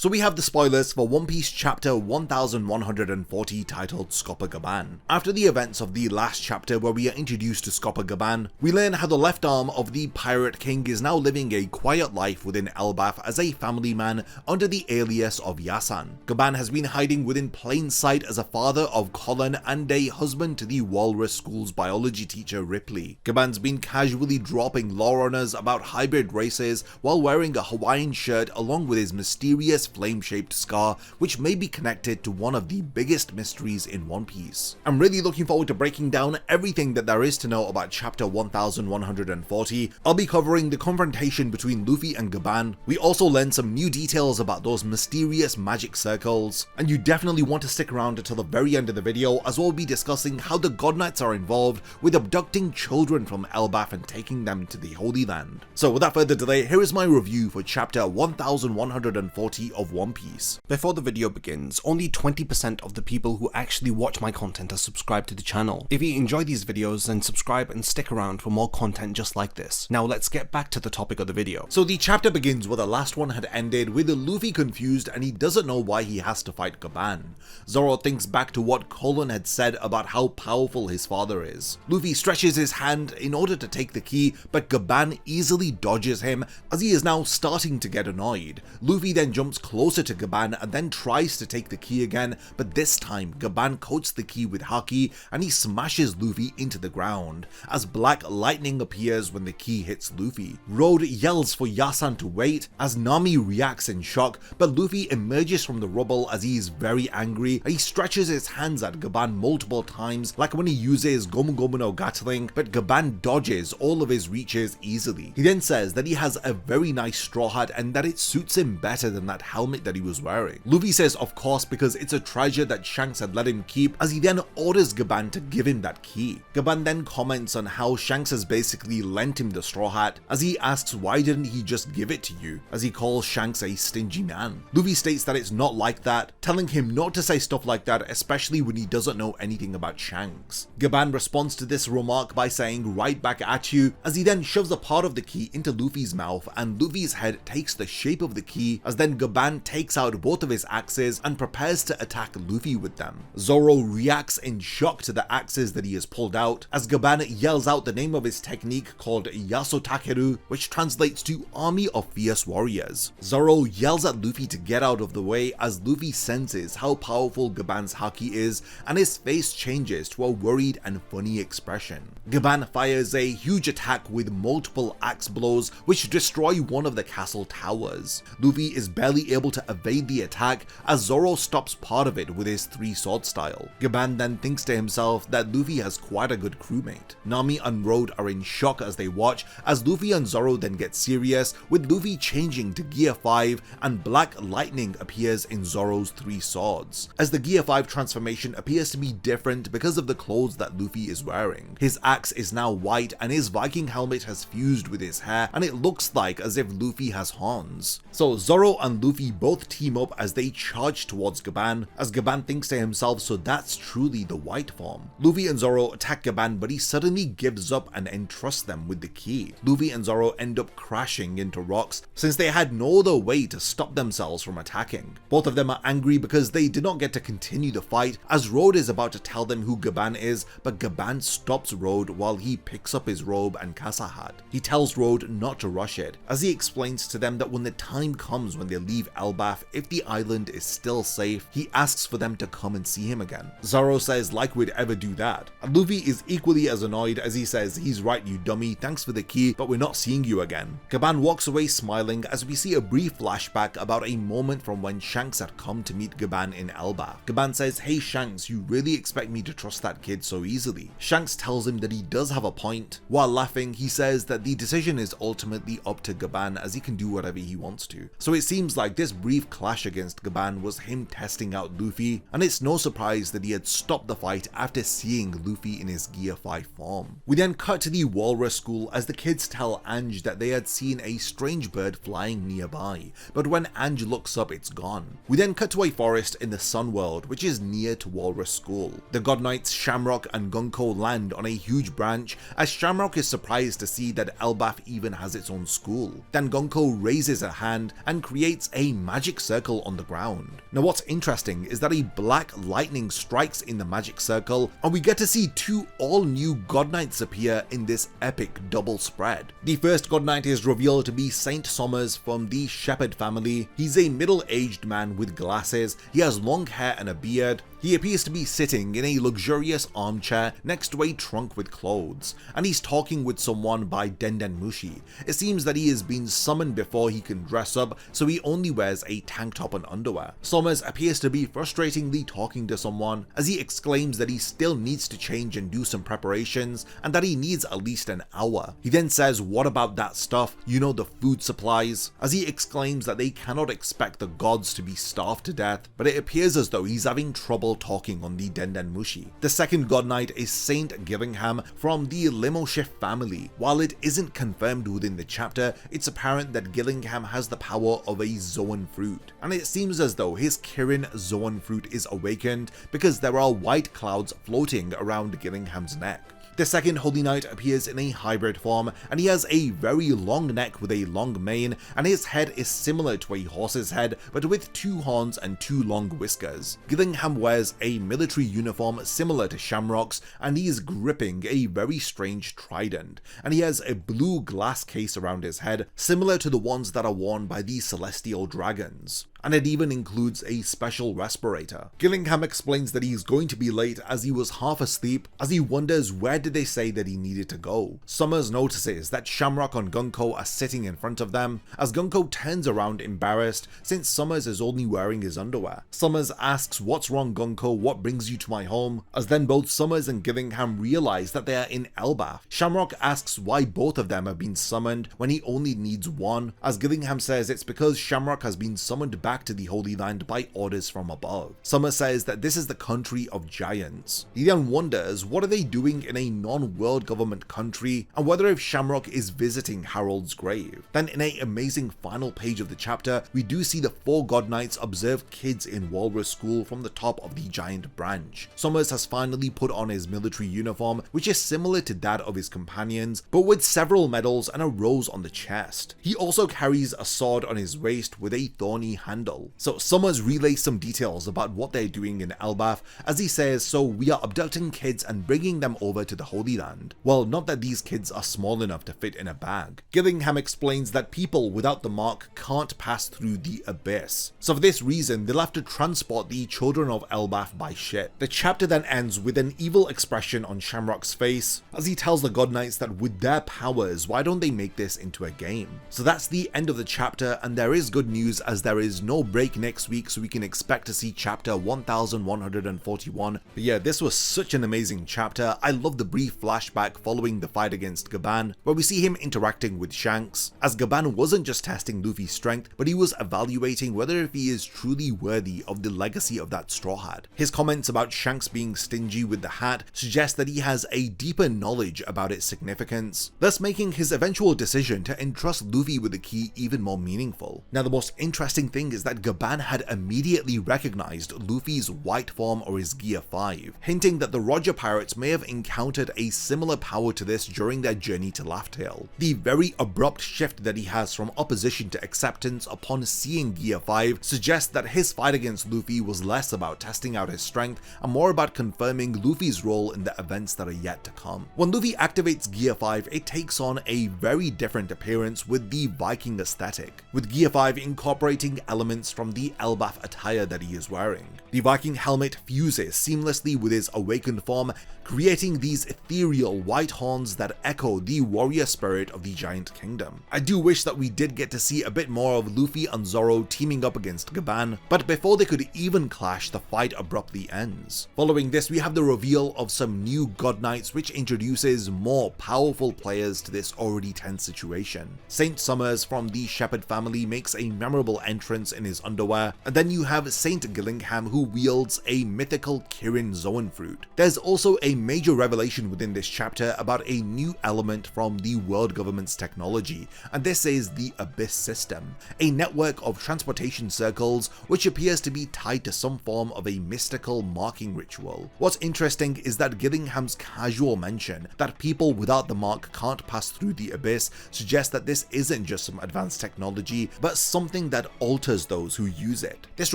So we have the spoilers for One Piece chapter 1140 titled Scopper Gaban. After the events of the last chapter where we are introduced to Scopper Gaban, we learn how the left arm of the Pirate King is now living a quiet life within Elbaf as a family man under the alias of Yasan. Gaban has been hiding within plain sight as a father of Colin and a husband to the Walrus School's biology teacher Ripley. Gaban's been casually dropping lore on us about hybrid races while wearing a Hawaiian shirt along with his mysterious flame-shaped scar, which may be connected to one of the biggest mysteries in One Piece. I'm really looking forward to breaking down everything that there is to know about chapter 1140. I'll be covering the confrontation between Luffy and Gaban. We also learn some new details about those mysterious magic circles, and you definitely want to stick around until the very end of the video as we'll be discussing how the God Knights are involved with abducting children from Elbaf and taking them to the Holy Land. So without further delay, here is my review for chapter 1140 of One Piece. Before the video begins, only 20% of the people who actually watch my content are subscribed to the channel. If you enjoy these videos, then subscribe and stick around for more content just like this. Now let's get back to the topic of the video. So the chapter begins where the last one had ended, with Luffy confused and he doesn't know why he has to fight Gaban. Zoro thinks back to what Colin had said about how powerful his father is. Luffy stretches his hand in order to take the key, but Gaban easily dodges him as he is now starting to get annoyed. Luffy then jumps closer to Gaban and then tries to take the key again, but this time Gaban coats the key with haki and he smashes Luffy into the ground as black lightning appears when the key hits Luffy. Road yells for Yasan to wait as Nami reacts in shock, but Luffy emerges from the rubble as he is very angry. He stretches his hands at Gaban multiple times like when he uses Gomu Gomu no Gatling, but Gaban dodges all of his reaches easily. He then says that he has a very nice straw hat and that it suits him better than that helmet that he was wearing. Luffy says of course because it's a treasure that Shanks had let him keep, as he then orders Gaban to give him that key. Gaban then comments on how Shanks has basically lent him the straw hat, as he asks why didn't he just give it to you, as he calls Shanks a stingy man. Luffy states that it's not like that, telling him not to say stuff like that, especially when he doesn't know anything about Shanks. Gaban responds to this remark by saying right back at you, as he then shoves a part of the key into Luffy's mouth and Luffy's head takes the shape of the key, as then Gaban takes out both of his axes and prepares to attack Luffy with them. Zoro reacts in shock to the axes that he has pulled out, as Gaban yells out the name of his technique called Yasotakeru, which translates to Army of Fierce Warriors. Zoro yells at Luffy to get out of the way as Luffy senses how powerful Gaban's haki is and his face changes to a worried and funny expression. Gaban fires a huge attack with multiple axe blows which destroy one of the castle towers. Luffy is barely able to evade the attack as Zoro stops part of it with his three sword style. Gaban then thinks to himself that Luffy has quite a good crewmate. Nami and Road are in shock as they watch as Luffy and Zoro then get serious, with Luffy changing to Gear 5 and black lightning appears in Zoro's three swords. As the Gear 5 transformation appears to be different because of the clothes that Luffy is wearing. His axe is now white and his Viking helmet has fused with his hair and it looks like as if Luffy has horns. So Zoro and Luffy both team up as they charge towards Gaban, as Gaban thinks to himself, so that's truly the white form. Luffy and Zoro attack Gaban, but he suddenly gives up and entrusts them with the key. Luffy and Zoro end up crashing into rocks since they had no other way to stop themselves from attacking. Both of them are angry because they did not get to continue the fight, as Road is about to tell them who Gaban is, but Gaban stops Road while he picks up his robe and casa hat. He tells Road not to rush it, as he explains to them that when the time comes when they leave Elbaf, if the island is still safe, he asks for them to come and see him again. Zoro says like we'd ever do that, and Luffy is equally as annoyed as he says he's right you dummy, thanks for the key, but we're not seeing you again. Gaban walks away smiling as we see a brief flashback about a moment from when Shanks had come to meet Gaban in Elbaf. Gaban says, hey Shanks, you really expect me to trust that kid so easily? Shanks tells him that he does have a point. While laughing, he says that the decision is ultimately up to Gaban as he can do whatever he wants to. So it seems like this brief clash against Gaban was him testing out Luffy, and it's no surprise that he had stopped the fight after seeing Luffy in his Gear 5 form. We then cut to the Walrus School as the kids tell Ange that they had seen a strange bird flying nearby, but when Ange looks up it's gone. We then cut to a forest in the Sun World, which is near to Walrus School. The God Knights Shamrock and Gunko land on a huge branch as Shamrock is surprised to see that Elbaf even has its own school. Then Gunko raises a hand and creates a a magic circle on the ground. Now what's interesting is that a black lightning strikes in the magic circle, and we get to see two all-new God Knights appear in this epic double spread. The first God Knight is revealed to be Saint Somers from the Shepherd family. He's a middle-aged man with glasses, he has long hair and a beard. He appears to be sitting in a luxurious armchair next to a trunk with clothes, and he's talking with someone by Denden Mushi. It seems that he has been summoned before he can dress up, so he only wears a tank top and underwear. Somers appears to be frustratingly talking to someone as he exclaims that he still needs to change and do some preparations, and that he needs at least an hour. He then says, "What about that stuff? You know, the food supplies?" as he exclaims that they cannot expect the gods to be starved to death, but it appears as though he's having trouble talking on the Denden Mushi. The second God Knight is Saint Gillingham from the Limo Shift family. While it isn't confirmed within the chapter, it's apparent that Gillingham has the power of a Zoan fruit, and it seems as though his Kirin Zoan fruit is awakened because there are white clouds floating around Gillingham's neck. The second Holy Knight appears in a hybrid form, and he has a very long neck with a long mane, and his head is similar to a horse's head but with two horns and two long whiskers. Gillingham wears a military uniform similar to Shamrock's, and he is gripping a very strange trident, and he has a blue glass case around his head similar to the ones that are worn by the celestial dragons, and it even includes a special respirator. Gillingham explains that he's going to be late as he was half asleep, as he wonders where did they say that he needed to go. Somers notices that Shamrock and Gunko are sitting in front of them, as Gunko turns around embarrassed since Somers is only wearing his underwear. Somers asks, "What's wrong, Gunko? What brings you to my home?" as then both Somers and Gillingham realize that they are in Elbaf. Shamrock asks why both of them have been summoned when he only needs one, as Gillingham says it's because Shamrock has been summoned back to the Holy Land by orders from above. Somers says that this is the country of giants. He then wonders what are they doing in a non-world government country, and whether if Shamrock is visiting Harold's grave. Then in an amazing final page of the chapter, we do see the four God Knights observe kids in Walrus School from the top of the giant branch. Somers has finally put on his military uniform, which is similar to that of his companions, but with several medals and a rose on the chest. He also carries a sword on his waist with a thorny handle. So Somers relays some details about what they're doing in Elbaf, as he says, "So we are abducting kids and bringing them over to the Holy Land. Well, not that these kids are small enough to fit in a bag." Gillingham explains that people without the mark can't pass through the abyss, so for this reason they'll have to transport the children of Elbaf by ship. The chapter then ends with an evil expression on Shamrock's face, as he tells the God Knights that with their powers, why don't they make this into a game? So that's the end of the chapter, and there is good news as there is no break next week, so we can expect to see chapter 1141. But yeah, this was such an amazing chapter. I love the brief flashback following the fight against Gaban, where we see him interacting with Shanks, as Gaban wasn't just testing Luffy's strength, but he was evaluating whether if he is truly worthy of the legacy of that straw hat. His comments about Shanks being stingy with the hat suggest that he has a deeper knowledge about its significance, thus making his eventual decision to entrust Luffy with the key even more meaningful. Now the most interesting thing is that Gaban had immediately recognized Luffy's white form or his Gear 5, hinting that the Roger Pirates may have encountered a similar power to this during their journey to Laugh-Tale. The very abrupt shift that he has from opposition to acceptance upon seeing Gear 5 suggests that his fight against Luffy was less about testing out his strength and more about confirming Luffy's role in the events that are yet to come. When Luffy activates Gear 5, it takes on a very different appearance with the Viking aesthetic, with Gear 5 incorporating elements from the Elbaf attire that he is wearing. The Viking helmet fuses seamlessly with his awakened form, creating these ethereal white horns that echo the warrior spirit of the giant kingdom. I do wish that we did get to see a bit more of Luffy and Zoro teaming up against Gaban, but before they could even clash, the fight abruptly ends. Following this, we have the reveal of some new God Knights, which introduces more powerful players to this already tense situation. Saint Somers from the Shepherd family makes a memorable entrance in his underwear, and then you have Saint Gillingham, who wields a mythical Kirin Zoan fruit. There's also a major revelation within this chapter about a new element from the world government's technology, and this is the Abyss system, a network of transportation circles which appears to be tied to some form of a mystical marking ritual. What's interesting is that Gillingham's casual mention that people without the mark can't pass through the Abyss suggests that this isn't just some advanced technology, but something that alters murders those who use it. This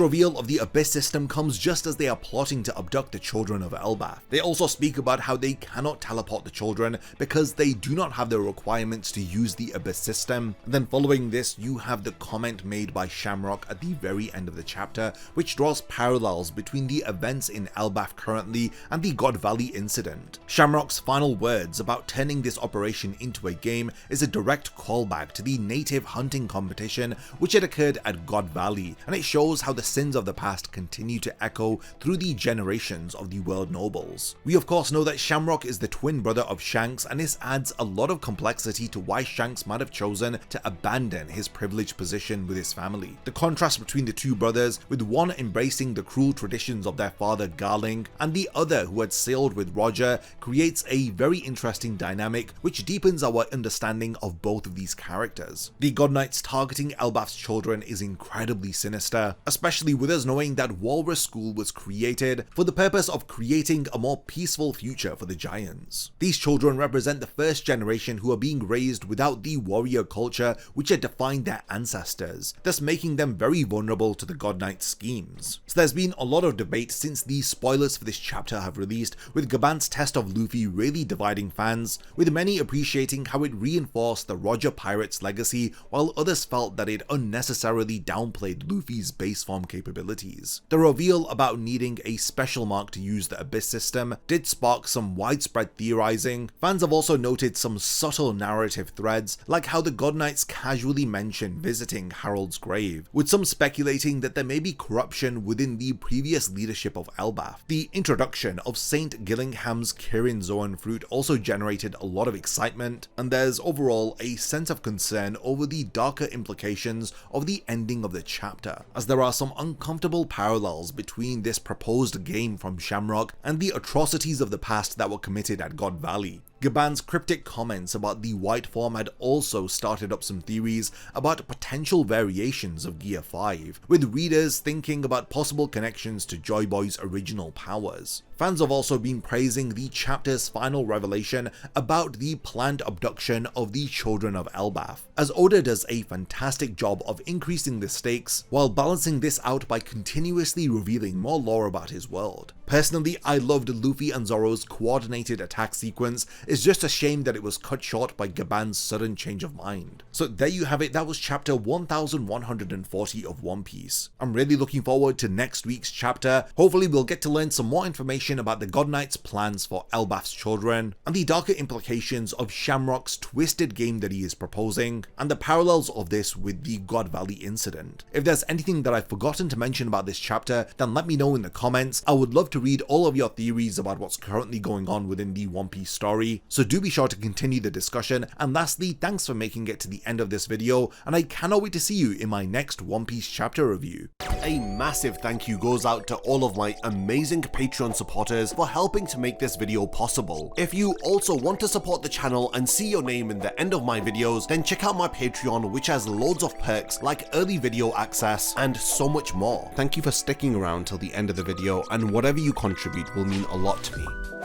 reveal of the Abyss system comes just as they are plotting to abduct the children of Elbaf. They also speak about how they cannot teleport the children because they do not have the requirements to use the Abyss system. And then following this, you have the comment made by Shamrock at the very end of the chapter, which draws parallels between the events in Elbaf currently and the God Valley incident. Shamrock's final words about turning this operation into a game is a direct callback to the native hunting competition which had occurred at God Valley, and it shows how the sins of the past continue to echo through the generations of the world nobles. We of course know that Shamrock is the twin brother of Shanks, and this adds a lot of complexity to why Shanks might have chosen to abandon his privileged position with his family. The contrast between the two brothers, with one embracing the cruel traditions of their father Garling and the other who had sailed with Roger, creates a very interesting dynamic which deepens our understanding of both of these characters. The God Knights targeting Elbaf's children is incredibly sinister, especially with us knowing that Walrus School was created for the purpose of creating a more peaceful future for the Giants. These children represent the first generation who are being raised without the warrior culture which had defined their ancestors, thus making them very vulnerable to the God Knight schemes. So there's been a lot of debate since the spoilers for this chapter have released, with Gaban's test of Luffy really dividing fans, with many appreciating how it reinforced the Roger Pirate's legacy, while others felt that it unnecessarily downplayed Luffy's base form capabilities. The reveal about needing a special mark to use the Abyss system did spark some widespread theorizing. Fans have also noted some subtle narrative threads, like how the God Knights casually mention visiting Harold's grave, with some speculating that there may be corruption within the previous leadership of Elbaf. The introduction of Saint Gillingham's Kirin Zoan fruit also generated a lot of excitement, and there's overall a sense of concern over the darker implications of the ending of the chapter, as there are some uncomfortable parallels between this proposed game from Shamrock and the atrocities of the past that were committed at God Valley. Gaban's cryptic comments about the white form had also started up some theories about potential variations of Gear 5, with readers thinking about possible connections to Joy Boy's original powers. Fans have also been praising the chapter's final revelation about the planned abduction of the children of Elbaf, as Oda does a fantastic job of increasing the stakes while balancing this out by continuously revealing more lore about his world. Personally, I loved Luffy and Zoro's coordinated attack sequence. It's just a shame that it was cut short by Gaban's sudden change of mind. So there you have it, that was chapter 1140 of One Piece. I'm really looking forward to next week's chapter. Hopefully we'll get to learn some more information about the God Knight's plans for Elbaf's children, and the darker implications of Shamrock's twisted game that he is proposing, and the parallels of this with the God Valley incident. If there's anything that I've forgotten to mention about this chapter, then let me know in the comments. I would love to read all of your theories about what's currently going on within the One Piece story, so do be sure to continue the discussion. And lastly, thanks for making it to the end of this video, and I cannot wait to see you in my next One Piece chapter review. A massive thank you goes out to all of my amazing Patreon supporters for helping to make this video possible. If you also want to support the channel and see your name in the end of my videos, then check out my Patreon, which has loads of perks like early video access and so much more. Thank you for sticking around till the end of the video, and whatever you contribute will mean a lot to me.